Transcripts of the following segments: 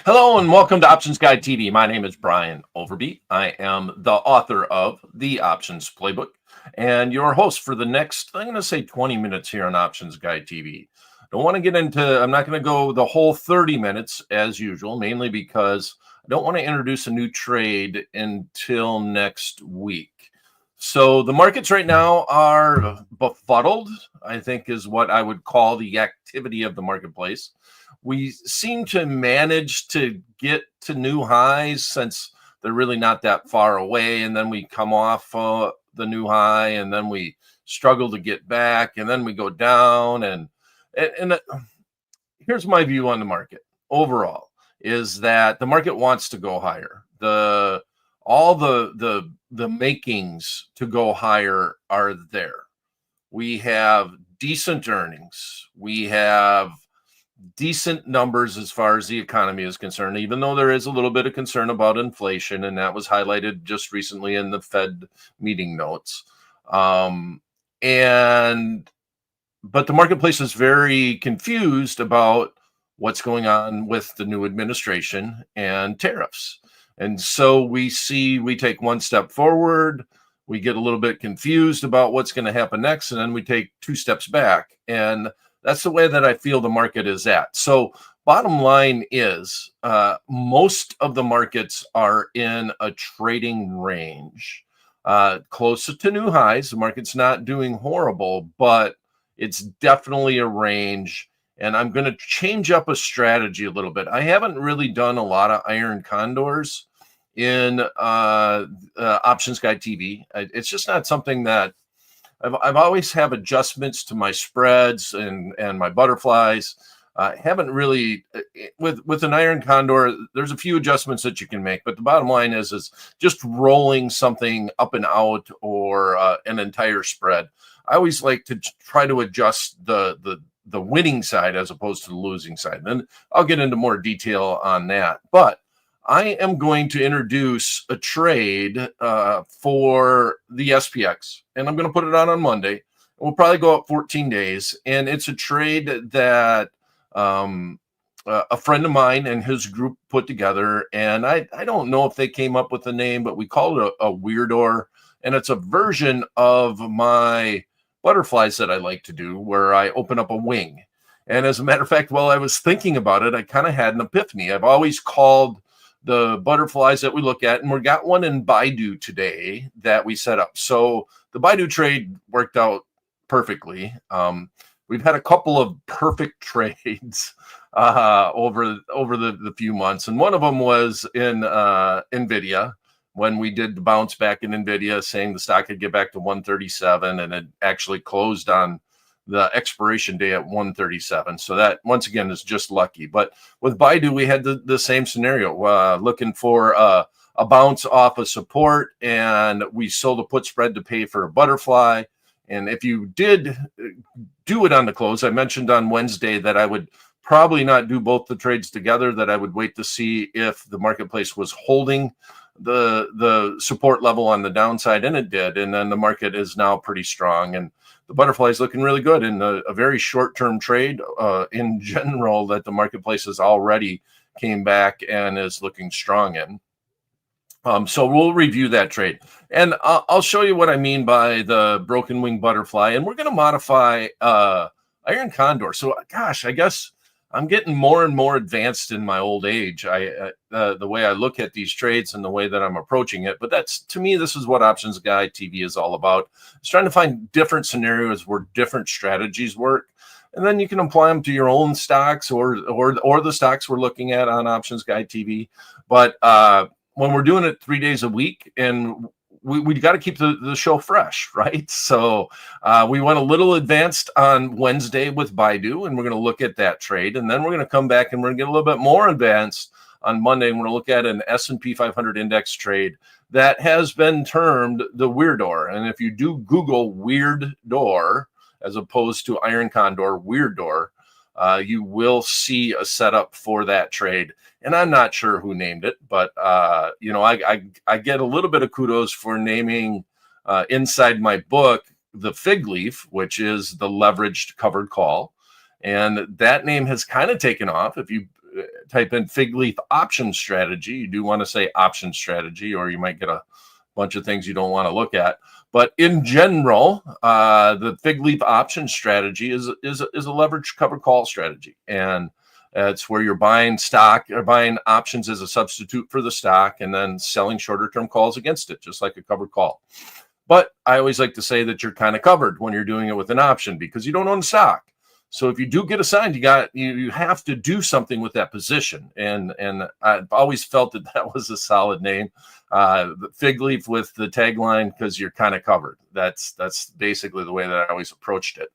Hello and welcome to Options Guide TV. My name is Brian Overby. I am the author of the Options Playbook and your host for the next, I'm going to say 20 minutes here on Options Guide TV. Don't want to get into, I'm not going to go the whole 30 minutes as usual, mainly because I don't want to introduce a new trade until next week. So the markets right now are befuddled, I think is what I would call the activity of the marketplace. We seem to manage to get to new highs since they're really not that far away. And then we come off the new high and then we struggle to get back and then we go down. And here's my view on the market overall is that the market wants to go higher. All the makings to go higher are there. We have decent earnings. We have decent numbers as far as the economy is concerned, even though there is a little bit of concern about inflation, and that was highlighted just recently in the Fed meeting notes. But the marketplace is very confused about what's going on with the new administration and tariffs. And so we take one step forward, we get a little bit confused about what's going to happen next, and then we take two steps back. And that's the way that I feel the market is at. So bottom line is most of the markets are in a trading range, closer to new highs. The market's not doing horrible, but it's definitely a range. And I'm going to change up a strategy a little bit. I haven't really done a lot of iron condors in Options Guide TV. It's just not something that I've always have adjustments to my spreads and my butterflies. Haven't really with an iron condor. There's a few adjustments that you can make, but the bottom line is just rolling something up and out or an entire spread. I always like to try to adjust the winning side as opposed to the losing side. And I'll get into more detail on that, but I am going to introduce a trade for the SPX, and I'm going to put it on Monday. We'll probably go up 14 days, and it's a trade that a friend of mine and his group put together, and I don't know if they came up with the name, but we call it a weirdor, and it's a version of my butterflies that I like to do where I open up a wing. And as a matter of fact, while I was thinking about it, I kind of had an epiphany. I've always called the butterflies that we look at, and we got one in Baidu today that we set up. So the Baidu trade worked out perfectly. We've had a couple of perfect trades over the few months, and one of them was in NVIDIA when we did the bounce back in NVIDIA, saying the stock could get back to 137, and it actually closed on the expiration day at 137. So that once again is just lucky. But with Baidu, we had the same scenario, looking for a bounce off of support, and we sold a put spread to pay for a butterfly. And if you did do it on the close, I mentioned on Wednesday that I would probably not do both the trades together, that I would wait to see if the marketplace was holding the support level on the downside, and it did. And then the market is now pretty strong, and the butterfly is looking really good in a very short-term trade in general that the marketplace has already came back and is looking strong in. So we'll review that trade, and I'll show you what I mean by the broken wing butterfly, and we're going to modify iron condor. So gosh, I guess I'm getting more and more advanced in my old age. The way I look at these trades and the way that I'm approaching it. But that's, to me, this is what Options Guide TV is all about. It's trying to find different scenarios where different strategies work, and then you can apply them to your own stocks or the stocks we're looking at on Options Guide TV. But when we're doing it 3 days a week, and we got to keep the show fresh, right? So we went a little advanced on Wednesday with Baidu, and we're going to look at that trade. And then we're going to come back and we're going to get a little bit more advanced on Monday, and we're going to look at an S&P 500 index trade that has been termed the weirdor. And if you do Google weird door as opposed to iron condor, weirdor, you will see a setup for that trade. And I'm not sure who named it, but I get a little bit of kudos for naming inside my book the fig leaf, which is the leveraged covered call. And that name has kind of taken off. If you type in fig leaf option strategy, you do want to say option strategy, or you might get a bunch of things you don't want to look at. But in general, the fig leaf option strategy is a leverage covered call strategy, and it's where you're buying stock or buying options as a substitute for the stock, and then selling shorter term calls against it, just like a covered call. But I always like to say that you're kind of covered when you're doing it with an option because you don't own stock. So if you do get assigned, you have to do something with that position. And I've always felt that was a solid name, fig leaf with the tagline, because you're kind of covered. That's basically the way that I always approached it.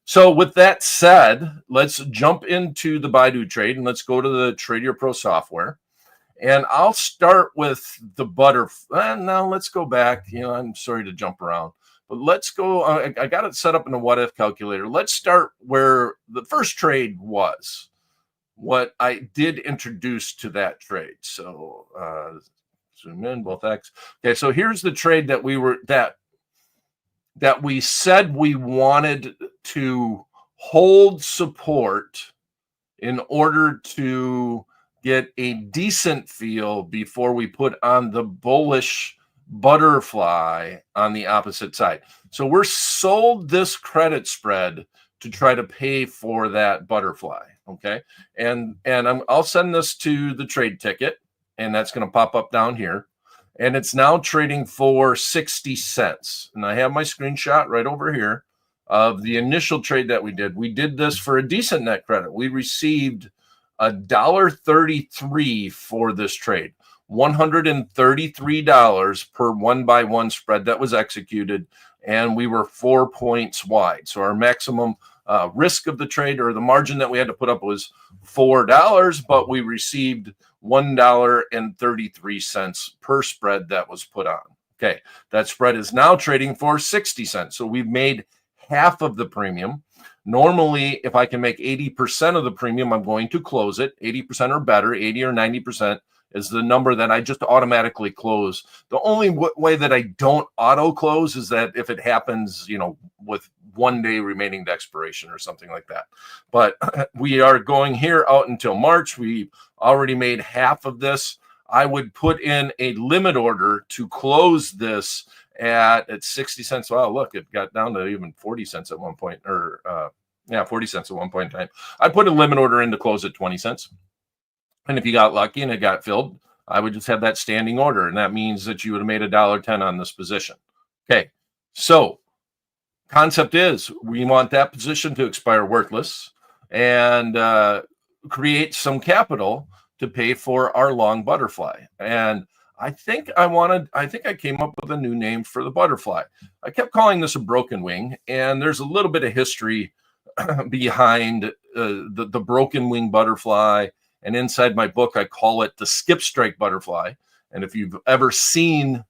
So with that said, let's jump into the Baidu trade and let's go to the Tradier Pro software. And I'll start with the now let's go back. I'm sorry to jump around, but let's go. I got it set up in a what if calculator. Let's start where the first trade was, what I did introduce to that trade. So zoom in, both X. Okay, so here's the trade that we said we wanted to hold support in order to get a decent feel before we put on the bullish butterfly on the opposite side. So we're sold this credit spread to try to pay for that butterfly. Okay. And I'll send this to the trade ticket, and that's going to pop up down here. And it's now trading for 60 cents. And I have my screenshot right over here of the initial trade that we did. We did this for a decent net credit. We received $1.33 for this trade, $133 per 1-by-1 spread that was executed, and we were 4 points wide. So our maximum risk of the trade, or the margin that we had to put up, was $4, but we received $1.33 per spread that was put on. Okay, that spread is now trading for 60 cents. So we've made half of the premium. Normally, if I can make 80% of the premium, I'm going to close it. 80% or better, 80 or 90% is the number that I just automatically close. The only way that I don't auto close is that if it happens, with 1 day remaining to expiration or something like that. But we are going here out until March. We already made half of this. I would put in a limit order to close this at 60 cents. Wow, look, it got down to even 40 cents at one point, 40 cents at one point in time. I put a limit order in to close at 20 cents. And if you got lucky and it got filled, I would just have that standing order. And that means that you would have made $1.10 on this position. Okay, so concept is we want that position to expire worthless and create some capital to pay for our long butterfly. And I think I came up with a new name for the butterfly. I kept calling this a broken wing, and there's a little bit of history behind the broken wing butterfly. And inside my book, I call it the skip strike butterfly. And if you've ever seen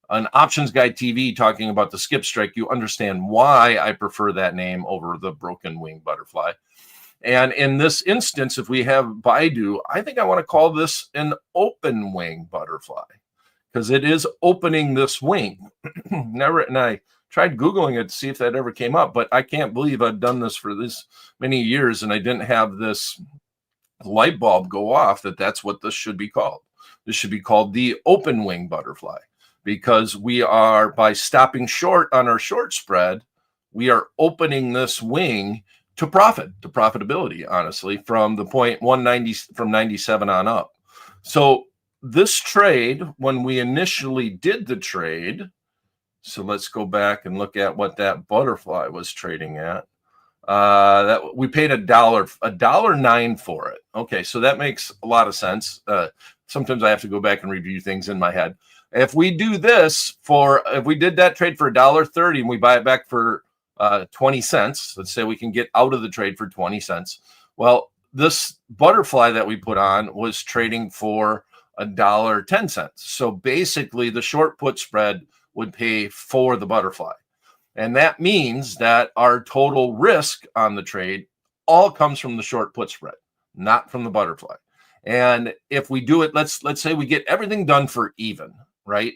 an Options Guide TV talking about the skip strike, you understand why I prefer that name over the broken wing butterfly. And in this instance, if we have Baidu, I think I want to call this an open wing butterfly, because it is opening this wing. And I tried Googling it to see if that ever came up, but I can't believe I've done this for this many years and I didn't have this light bulb go off that that's what this should be called. This should be called the open wing butterfly, because we are, by stopping short on our short spread, we are opening this wing to profitability, honestly, from the point 190, from 97 on up. So this trade, when we initially did the trade, so let's go back and look at what that butterfly was trading at. That we paid $1.09 for it. Okay, so that makes a lot of sense. Sometimes I have to go back and review things in my head. If we do this if we did that trade for $1.30 and we buy it back for 20 cents, let's say we can get out of the trade for 20 cents. Well, this butterfly that we put on was trading for $1.10. So basically the short put spread would pay for the butterfly. And that means that our total risk on the trade all comes from the short put spread, not from the butterfly. And if we do it, let's say we get everything done for even, right?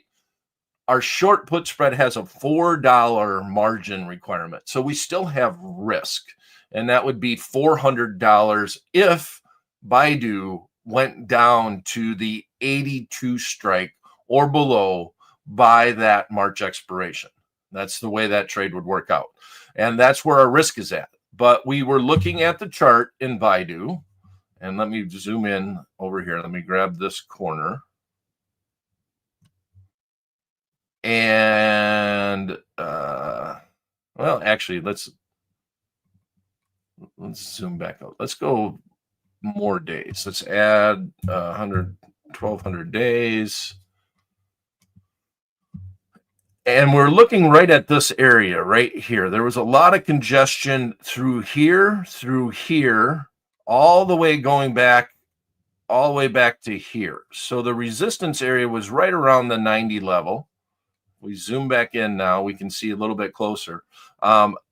Our short put spread has a $4 margin requirement. So we still have risk. And that would be $400 if Baidu went down to the 82 strike or below by that March expiration. That's the way that trade would work out. And that's where our risk is at. But we were looking at the chart in Baidu. And let me zoom in over here. Let me grab this corner. And well, actually, let's zoom back out. Let's go more days. Let's add 1,200 days. And we're looking right at this area right here. There was a lot of congestion through here, all the way going back, all the way back to here. So the resistance area was right around the 90 level. We zoom back in now, we can see a little bit closer.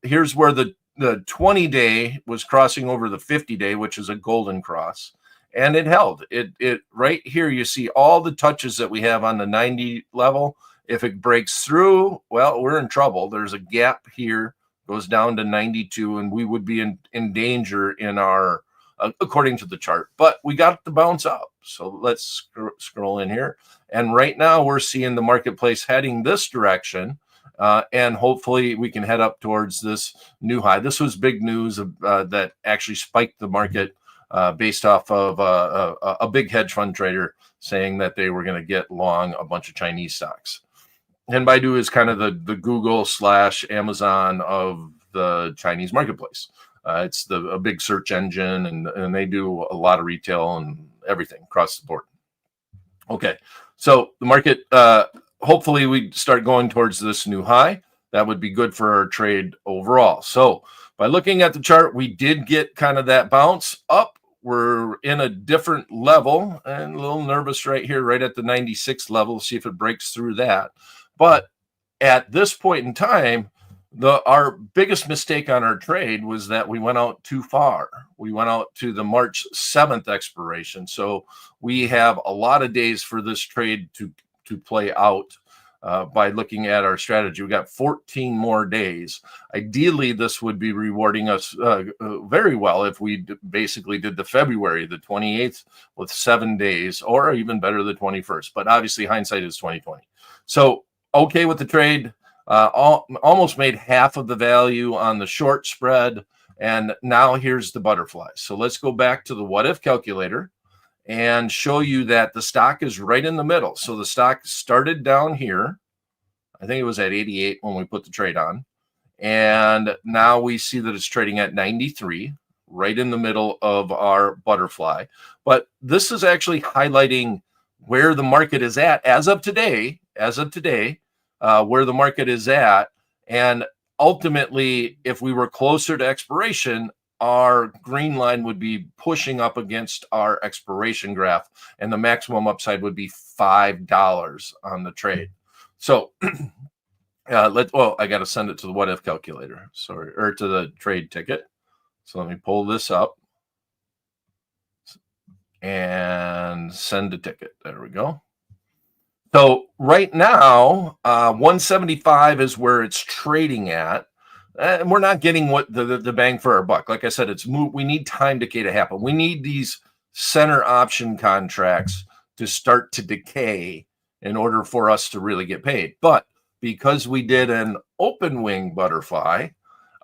Here's where the 20-day was crossing over the 50-day, which is a golden cross. And it held. It right here, you see all the touches that we have on the 90 level. If it breaks through, well, we're in trouble. There's a gap here, goes down to 92, and we would be in danger in our, according to the chart. But we got to bounce up. So let's scroll in here. And right now we're seeing the marketplace heading this direction. And hopefully we can head up towards this new high. This was big news that actually spiked the market based off of a big hedge fund trader saying that they were going to get long a bunch of Chinese stocks. And Baidu is kind of the Google / Amazon of the Chinese marketplace. It's a big search engine, and they do a lot of retail and everything across the board. Okay, so the market, hopefully we start going towards this new high. That would be good for our trade overall. So by looking at the chart, we did get kind of that bounce up. We're in a different level and a little nervous right here, right at the 96 level. See if it breaks through that. But at this point in time, our biggest mistake on our trade was that we went out too far. We went out to the March 7th expiration. So we have a lot of days for this trade to play out by looking at our strategy. We got 14 more days. Ideally, this would be rewarding us very well if we basically did the February, the 28th with 7 days, or even better, the 21st. But obviously, hindsight is 2020. So okay with the trade. Almost made half of the value on the short spread. And now here's the butterfly. So let's go back to the what if calculator and show you that the stock is right in the middle. So the stock started down here. I think it was at 88 when we put the trade on. And now we see that it's trading at 93, right in the middle of our butterfly. But this is actually highlighting where the market is at as of today, where the market is at. And ultimately, if we were closer to expiration, our green line would be pushing up against our expiration graph, and the maximum upside would be $5 on the trade. So I got to send it to the what if calculator, or to the trade ticket. So let me pull this up and send a ticket. There we go. So right now, 175 is where it's trading at. And we're not getting what the bang for our buck. Like I said, we need time decay to happen. We need these center option contracts to start to decay in order for us to really get paid. But because we did an open wing butterfly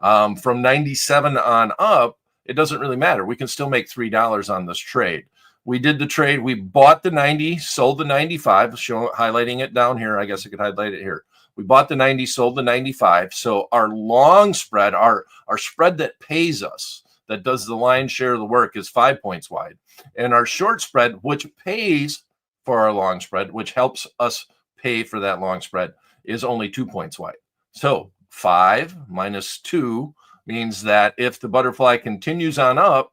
from 97 on up, it doesn't really matter. We can still make $3 on this trade. We did the trade. We bought the 90, sold the 95, highlighting it down here. I guess I could highlight it here. We bought the 90, sold the 95. So our long spread, our spread that pays us, that does the lion's share of the work, is 5 points wide. And our short spread, which pays for our long spread, which helps us pay for that long spread, is only 2 points wide. So 5 minus 2 means that if the butterfly continues on up,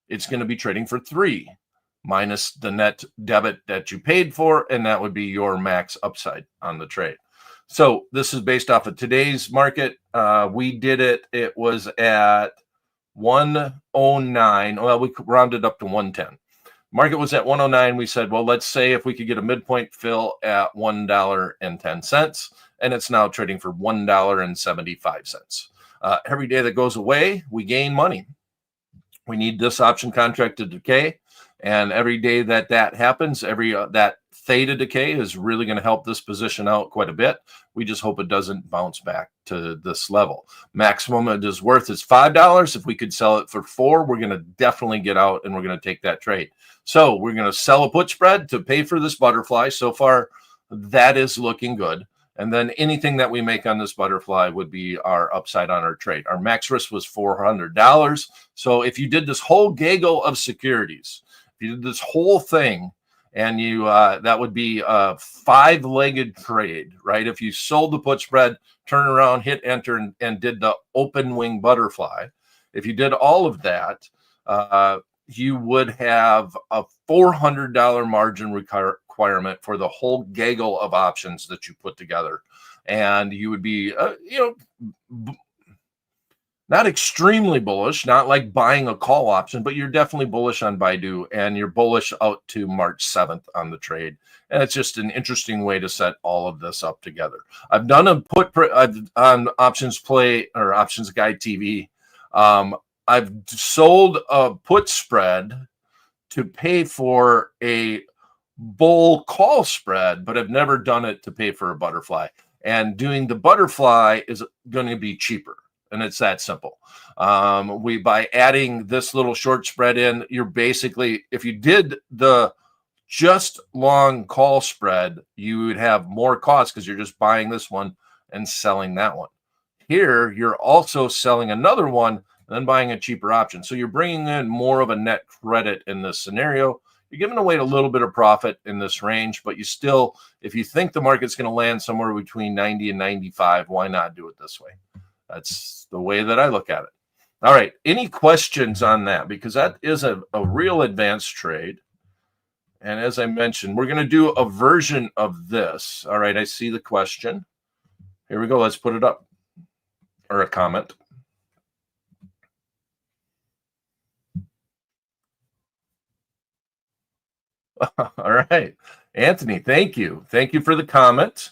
it's going to be trading for 3 minus the net debit that you paid for, and that would be your max upside on the trade. So this is based off of today's market. We did it. It was at 109. Well, we rounded up to 110. Market was at 109. We said, well, let's say if we could get a midpoint fill at $1.10, and it's now trading for $1.75. Every day that goes away, we gain money. We need this option contract to decay. And every day that happens, every that theta decay is really going to help this position out quite a bit. We just hope it doesn't bounce back to this level. Maximum it is worth is $5. If we could sell it for $4, we're going to definitely get out and we're going to take that trade. So we're going to sell a put spread to pay for this butterfly. So far, that is looking good. And then anything that we make on this butterfly would be our upside on our trade. Our max risk was $400. So if you did this whole gaggle of securities, if you did this whole thing, and you that would be a 5-legged trade, right? If you sold the put spread, turn around, hit enter, and did the open wing butterfly, if you did all of that, you would have a $400 margin requirement for the whole gaggle of options that you put together, and you would be, not extremely bullish, not like buying a call option, but you're definitely bullish on Baidu, and you're bullish out to March 7th on the trade. And it's just an interesting way to set all of this up together. I've done a put on Options Play or Options Guide TV. I've sold a put spread to pay for a bull call spread, but I've never done it to pay for a butterfly. And doing the butterfly is going to be cheaper. And it's that simple. By adding this little short spread in, you're basically, if you did the just long call spread, you would have more costs because you're just buying this one and selling that one. Here, you're also selling another one and then buying a cheaper option. So you're bringing in more of a net credit in this scenario. You're giving away a little bit of profit in this range, but you still, if you think the market's going to land somewhere between 90 and 95, why not do it this way? That's the way that I look at it. All right. Any questions on that? Because that is a real advanced trade. And as I mentioned, we're going to do a version of this. All right. I see the question. Here we go. Let's put it up. Or a comment. All right. Anthony, thank you. Thank you for the comment.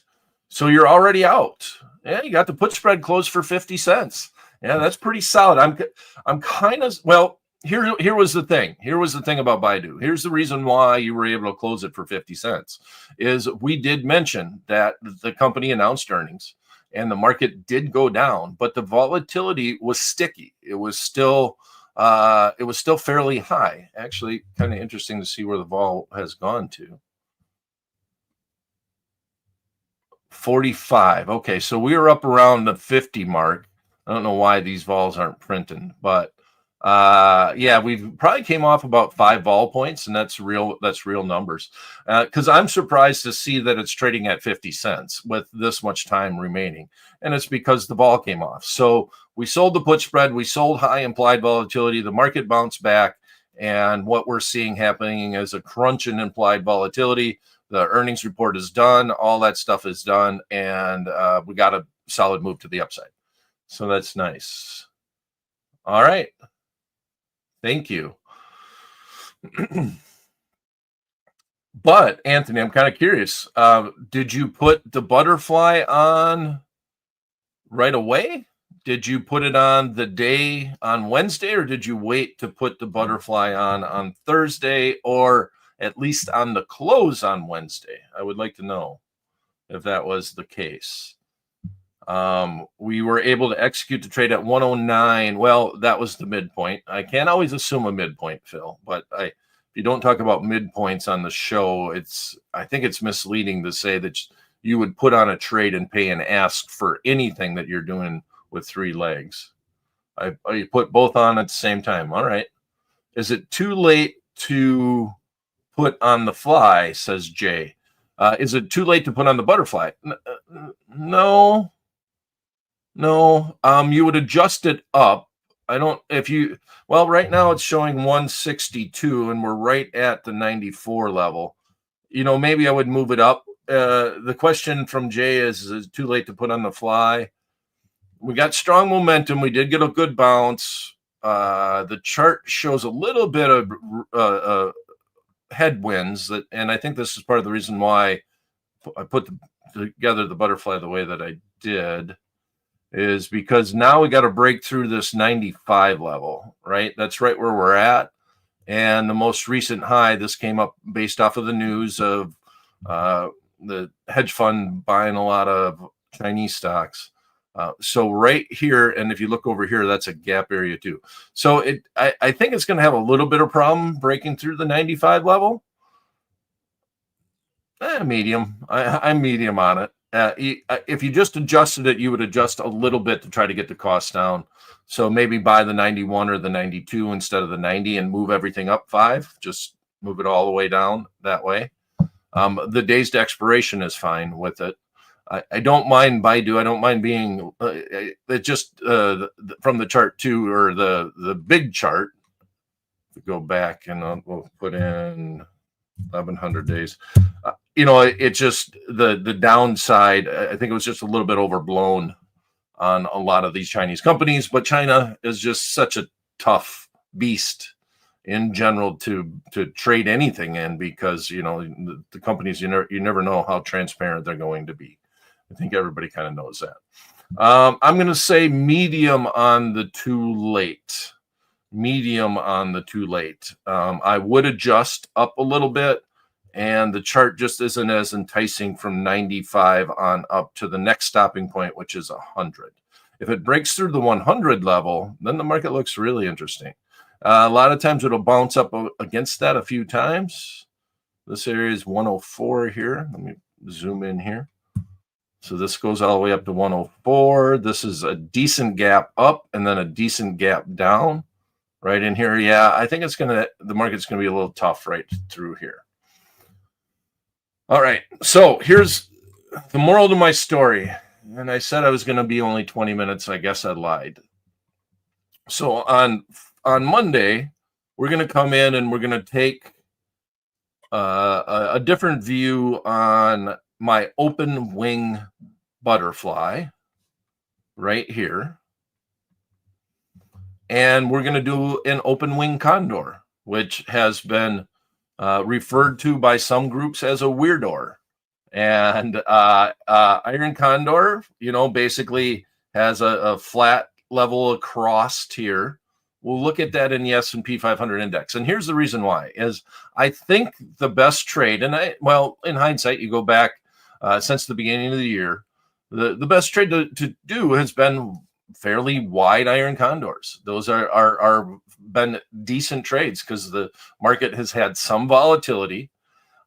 So you're already out. Yeah, you got the put spread closed for 50 cents. Yeah, that's pretty solid. I'm kind of, well, here was the thing. Here was the thing about Baidu. Here's the reason why you were able to close it for 50 cents is we did mention that the company announced earnings and the market did go down, but the volatility was sticky. It was still fairly high. Actually, kind of interesting to see where the vol has gone to. 45. Okay, so we were up around the 50 mark. I don't know why these vols aren't printing, but yeah, we've probably came off about 5 vol points, and that's real numbers. Because I'm surprised to see that it's trading at 50 cents with this much time remaining, and it's because the vol came off. So we sold the put spread, we sold high implied volatility, the market bounced back, and what we're seeing happening is a crunch in implied volatility. The earnings report is done. All that stuff is done. And we got a solid move to the upside. So that's nice. All right. Thank you. But, Anthony, I'm kind of curious. Did you put the butterfly on right away? Did you put it on the day on Wednesday, or did you wait to put the butterfly on Thursday, or at least on the close on Wednesday? I would like to know if that was the case. We were able to execute the trade at 109. Well, that was the midpoint. I can't always assume a midpoint, Phil, but if you don't talk about midpoints on the show, I think it's misleading to say that you would put on a trade and pay and ask for anything that you're doing with 3 legs. You put both on at the same time. All right. Is it too late to put on the fly, says Jay? Is it too late to put on the butterfly? No. You would adjust it up. Right now it's showing 162 and we're right at the 94 level. Maybe I would move it up. The question from Jay is it too late to put on the fly? We got strong momentum. We did get a good bounce. The chart shows a little bit of headwinds, and I think this is part of the reason why I put together the butterfly the way that I did, is because now we got to break through this 95 level, right? That's right where we're at. And the most recent high, this came up based off of the news of the hedge fund buying a lot of Chinese stocks. So right here, and if you look over here, that's a gap area too. So I think it's going to have a little bit of problem breaking through the 95 level. Medium. I'm medium on it. If you just adjusted it, you would adjust a little bit to try to get the cost down. So maybe buy the 91 or the 92 instead of the 90 and move everything up 5. Just move it all the way down that way. The days to expiration is fine with it. I don't mind Baidu. I don't mind being it just from the chart too, or the big chart. Go back and we'll put in 1100 days. It just the downside. I think it was just a little bit overblown on a lot of these Chinese companies, but China is just such a tough beast in general to trade anything in, because the companies, you never know how transparent they're going to be. I think everybody kind of knows that. I'm going to say medium on the too late. Medium on the too late. I would adjust up a little bit, and the chart just isn't as enticing from 95 on up to the next stopping point, which is 100. If it breaks through the 100 level, then the market looks really interesting. A lot of times it'll bounce up against that a few times. This area is 104 here. Let me zoom in here. So this goes all the way up to 104. This is a decent gap up and then a decent gap down right in here. Yeah, I think the market's going to be a little tough right through here. All right. So here's the moral to my story. And I said I was going to be only 20 minutes. I guess I lied. So on Monday, we're going to come in and we're going to take a different view on my open wing butterfly right here. And we're going to do an open wing condor, which has been referred to by some groups as a weirdo. And iron condor, basically has a flat level across here. We'll look at that in the S&P 500 index. And here's the reason why is I think the best trade, and in hindsight, you go back since the beginning of the year, the best trade to do has been fairly wide iron condors. Those are been decent trades because the market has had some volatility,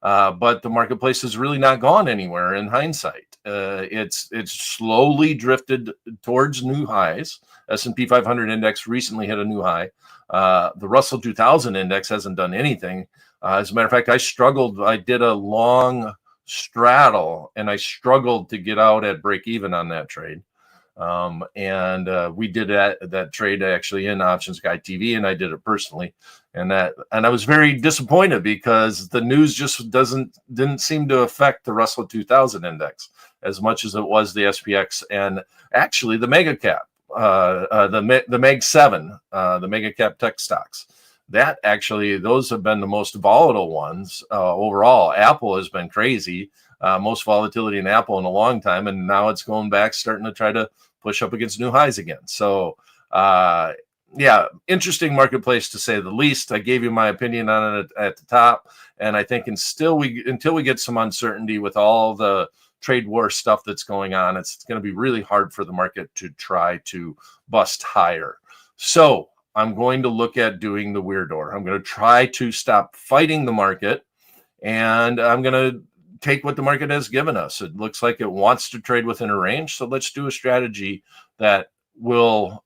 but the marketplace has really not gone anywhere in hindsight. It's slowly drifted towards new highs. S&P 500 index recently hit a new high. The Russell 2000 index hasn't done anything. As a matter of fact, I struggled. I did a long straddle, and I struggled to get out at break even on that trade. We did that trade actually in Options Guy TV, and I did it personally. And I was very disappointed because the news just didn't seem to affect the Russell 2000 index as much as it was the SPX and actually the mega cap, the Meg 7, the mega cap tech stocks. That actually, those have been the most volatile ones overall. Apple has been crazy. Most volatility in Apple in a long time, and now it's going back, starting to try to push up against new highs again. So, interesting marketplace to say the least. I gave you my opinion on it at the top, and I think until we get some uncertainty with all the trade war stuff that's going on, it's going to be really hard for the market to try to bust higher. So I'm going to look at doing the weirdo. I'm going to try to stop fighting the market, and I'm going to take what the market has given us. It looks like it wants to trade within a range. So let's do a strategy that will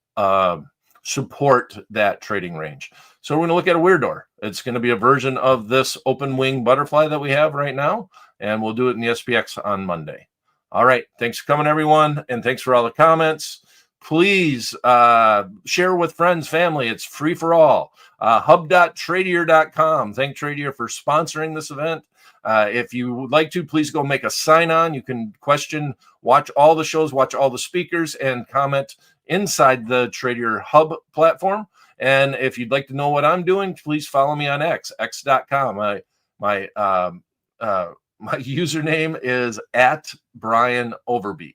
support that trading range. So we're going to look at a weirdo. It's going to be a version of this open wing butterfly that we have right now. And we'll do it in the SPX on Monday. All right. Thanks for coming, everyone. And thanks for all the comments. Please share with friends, family. It's free for all. Hub.tradier.com. Thank Tradier for sponsoring this event. If you would like to, please go make a sign on. You can question, watch all the shows, watch all the speakers, and comment inside the Tradier Hub platform. And if you'd like to know what I'm doing, please follow me on x.com. My username is @BrianOverby.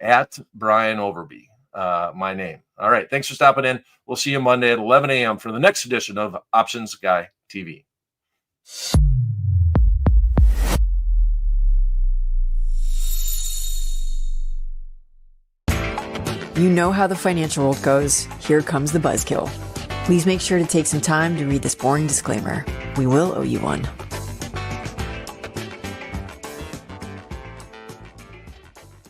@BrianOverby. My name. All right. Thanks for stopping in. We'll see you Monday at 11 a.m. for the next edition of Options Guy TV. You know how the financial world goes. Here comes the buzzkill. Please make sure to take some time to read this boring disclaimer. We will owe you one.